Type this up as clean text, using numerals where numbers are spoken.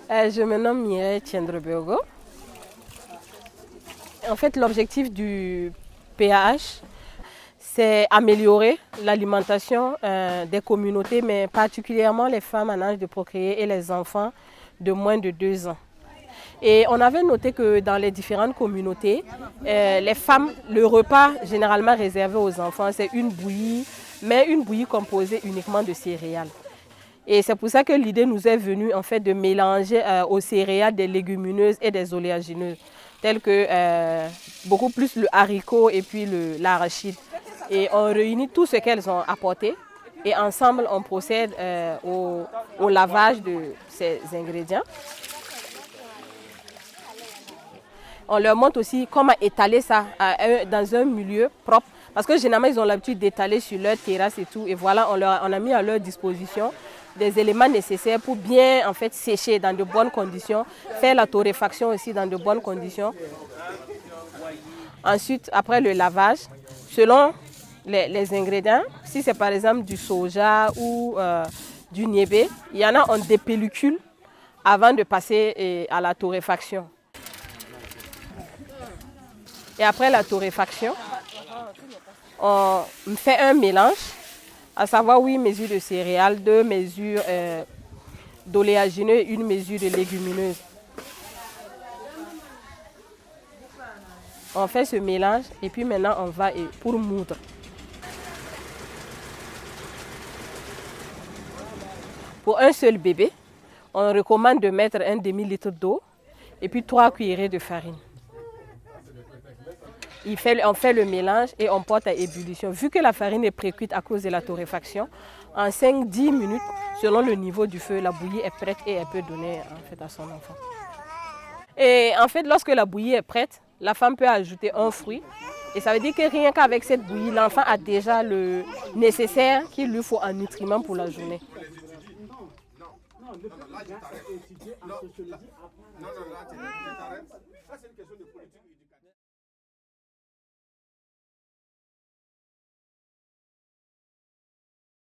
Je me nomme Mireille Tchendrebeogo. En fait, l'objectif du PAH, c'est améliorer l'alimentation des communautés, mais particulièrement les femmes en âge de procréer et les enfants de moins de 2 ans. Et on avait noté que dans les différentes communautés, les femmes, le repas généralement réservé aux enfants, c'est une bouillie, mais une bouillie composée uniquement de céréales. Et c'est pour ça que l'idée nous est venue en fait de mélanger aux céréales des légumineuses et des oléagineuses, telles que beaucoup plus le haricot et puis l'arachide. Et on réunit tout ce qu'elles ont apporté et ensemble on procède au lavage de ces ingrédients. On leur montre aussi comment étaler ça dans un milieu propre. Parce que généralement, ils ont l'habitude d'étaler sur leur terrasse et tout. Et voilà, on a mis à leur disposition des éléments nécessaires pour bien en fait, sécher dans de bonnes conditions, faire la torréfaction aussi dans de bonnes conditions. Ensuite, après le lavage, selon les ingrédients, si c'est par exemple du soja ou du niébé, il y en a, on dépellicule avant de passer à la torréfaction. Et après la torréfaction, on fait un mélange, à savoir 8 mesures de céréales, 2 mesures d'oléagineux et 1 mesure de légumineuses. On fait ce mélange et puis maintenant on va pour moudre. Pour un seul bébé, on recommande de mettre un demi-litre d'eau et puis 3 cuillerées de farine. On fait le mélange et on porte à ébullition. Vu que la farine est précuite à cause de la torréfaction, en 5-10 minutes, selon le niveau du feu, la bouillie est prête et elle peut donner en fait, à son enfant. Et en fait, lorsque la bouillie est prête, la femme peut ajouter un fruit. Et ça veut dire que rien qu'avec cette bouillie, l'enfant a déjà le nécessaire qu'il lui faut en nutriments pour la journée. Non,